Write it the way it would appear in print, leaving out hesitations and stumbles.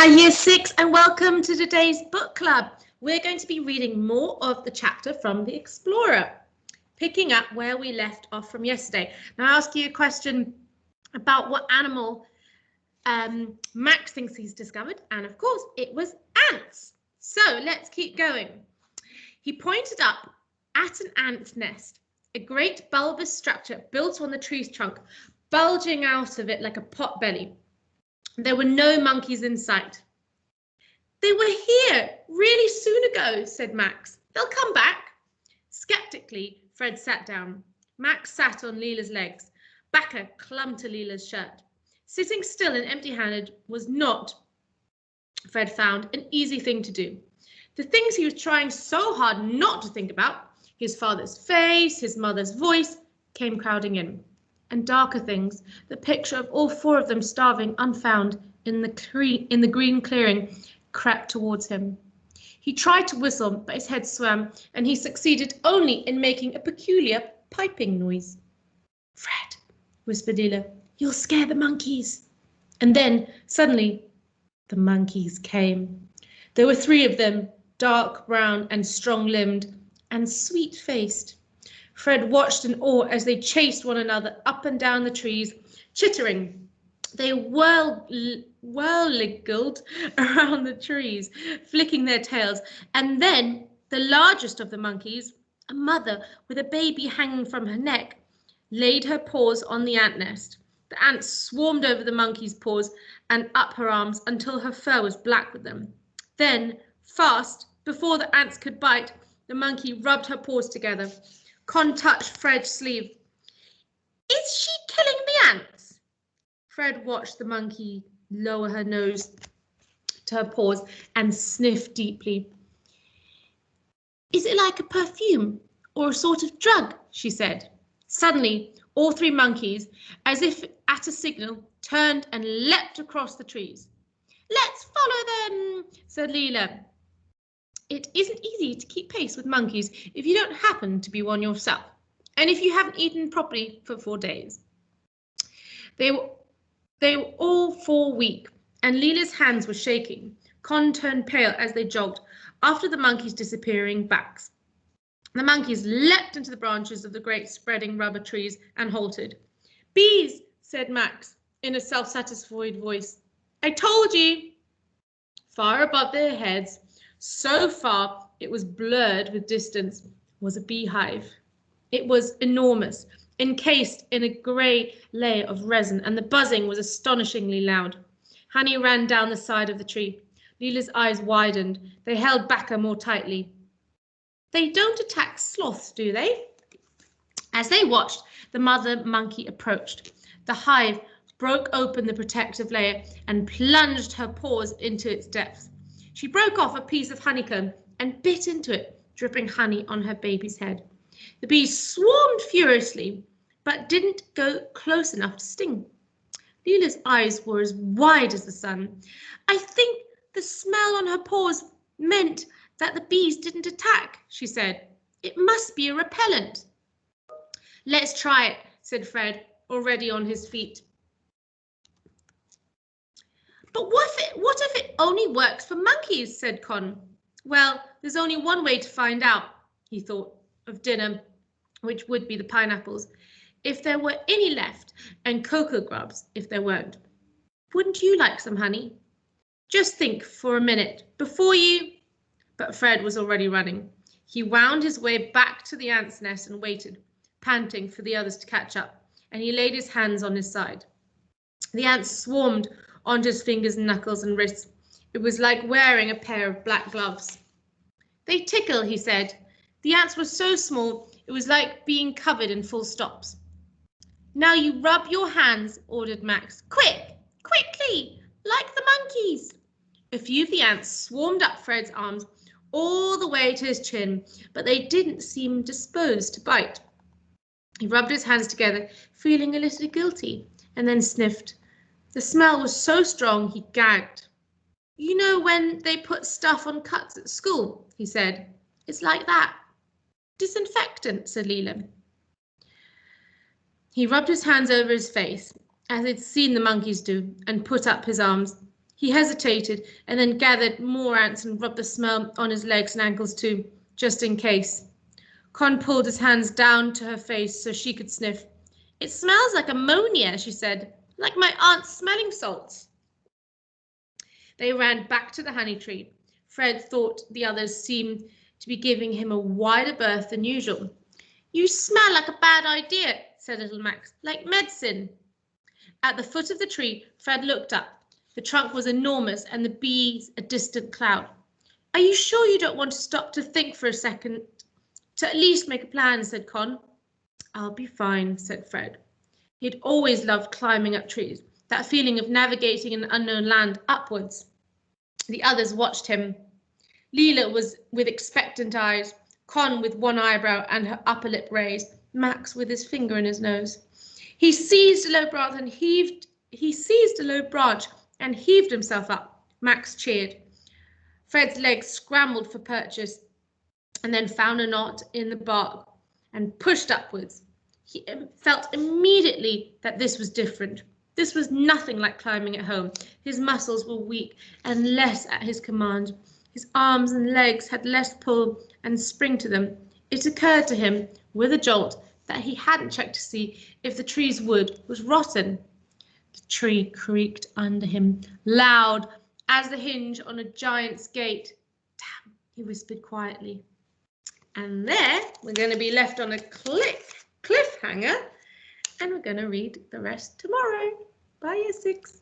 Hi Year 6 and welcome to today's book club. We're going to be reading more of the chapter from The Explorer, picking up where we left off from yesterday. Now I'll ask you a question about what animal Max thinks he's discovered, and of course it was ants. So let's keep going. He pointed up at an ant's nest, a great bulbous structure built on the tree's trunk, bulging out of it like a pot belly. There were no monkeys in sight. They were here really soon ago, said Max. They'll come back. Skeptically, Fred sat down. Max sat on Leela's legs. Bacca clung to Leela's shirt. Sitting still and empty-handed was not, Fred found, an easy thing to do. The things he was trying so hard not to think about, his father's face, his mother's voice, came crowding in. And darker things, the picture of all four of them starving unfound in the green clearing, crept towards him. He tried to whistle, but his head swam, and he succeeded only in making a peculiar piping noise. Fred, whispered Leela, you'll scare the monkeys. And then, suddenly, the monkeys came. There were 3 of them, dark brown and strong-limbed, and sweet-faced. Fred watched in awe as they chased one another up and down the trees, chittering. They whirliggled around the trees, flicking their tails, and then the largest of the monkeys, a mother with a baby hanging from her neck, laid her paws on the ant nest. The ants swarmed over the monkey's paws and up her arms until her fur was black with them. Then, fast, before the ants could bite, the monkey rubbed her paws together. Con touched Fred's sleeve. Is she killing the ants? Fred watched the monkey lower her nose to her paws and sniff deeply. Is it like a perfume or a sort of drug? She said. Suddenly, all 3 monkeys, as if at a signal, turned and leapt across the trees. Let's follow them, said Leela. It isn't easy to keep pace with monkeys if you don't happen to be one yourself, and if you haven't eaten properly for 4 days. They were all 4 weak, and Leela's hands were shaking. Con turned pale as they jogged, after the monkeys' disappearing backs. The monkeys leapt into the branches of the great spreading rubber trees and halted. Bees, said Max, in a self-satisfied voice. I told you. Far above their heads, so far it was blurred with distance, was a beehive. It was enormous, encased in a grey layer of resin, and the buzzing was astonishingly loud. Honey ran down the side of the tree. Leela's eyes widened. They held Bacca more tightly. They don't attack sloths, do they? As they watched, the mother monkey approached. The hive broke open the protective layer and plunged her paws into its depths. She broke off a piece of honeycomb and bit into it, dripping honey on her baby's head. The bees swarmed furiously, but didn't go close enough to sting. Leela's eyes were as wide as the sun. I think the smell on her paws meant that the bees didn't attack, she said. It must be a repellent. Let's try it, said Fred, already on his feet. But what if it only works for monkeys, said Con. Well, there's only one way to find out, he thought of dinner, which would be the pineapples, if there were any left, and cocoa grubs if there weren't. Wouldn't you like some honey? Just think for a minute before you... But Fred was already running. He wound his way back to the ant's nest and waited, panting for the others to catch up, and he laid his hands on his side. The ants swarmed onto his fingers, knuckles, and wrists. It was like wearing a pair of black gloves. They tickle, he said. The ants were so small, it was like being covered in full stops. Now you rub your hands, ordered Max. Quick, quickly, like the monkeys. A few of the ants swarmed up Fred's arms all the way to his chin, but they didn't seem disposed to bite. He rubbed his hands together, feeling a little guilty, and then sniffed. The smell was so strong he gagged. You know when they put stuff on cuts at school, he said. It's like that. Disinfectant, said Leela. He rubbed his hands over his face, as he'd seen the monkeys do, and put up his arms. He hesitated and then gathered more ants and rubbed the smell on his legs and ankles too, just in case. Con pulled his hands down to her face so she could sniff. It smells like ammonia, she said, like my aunt's smelling salts. They ran back to the honey tree. Fred thought the others seemed to be giving him a wider berth than usual. You smell like a bad idea, said little Max, like medicine. At the foot of the tree, Fred looked up. The trunk was enormous and the bees a distant cloud. Are you sure you don't want to stop to think for a second? To at least make a plan, said Con. I'll be fine, said Fred. He'd always loved climbing up trees, that feeling of navigating an unknown land upwards. The others watched him. Leela was with expectant eyes, Con with one eyebrow and her upper lip raised, Max with his finger in his nose. He seized a low branch and heaved himself up. Max cheered. Fred's legs scrambled for purchase and then found a knot in the bark and pushed upwards. He felt immediately that this was different. This was nothing like climbing at home. His muscles were weak and less at his command. His arms and legs had less pull and spring to them. It occurred to him, with a jolt, that he hadn't checked to see if the tree's wood was rotten. The tree creaked under him, loud as the hinge on a giant's gate. Damn, he whispered quietly. And there, we're going to be left on a cliffhanger, and we're going to read the rest tomorrow. Bye, Year 6.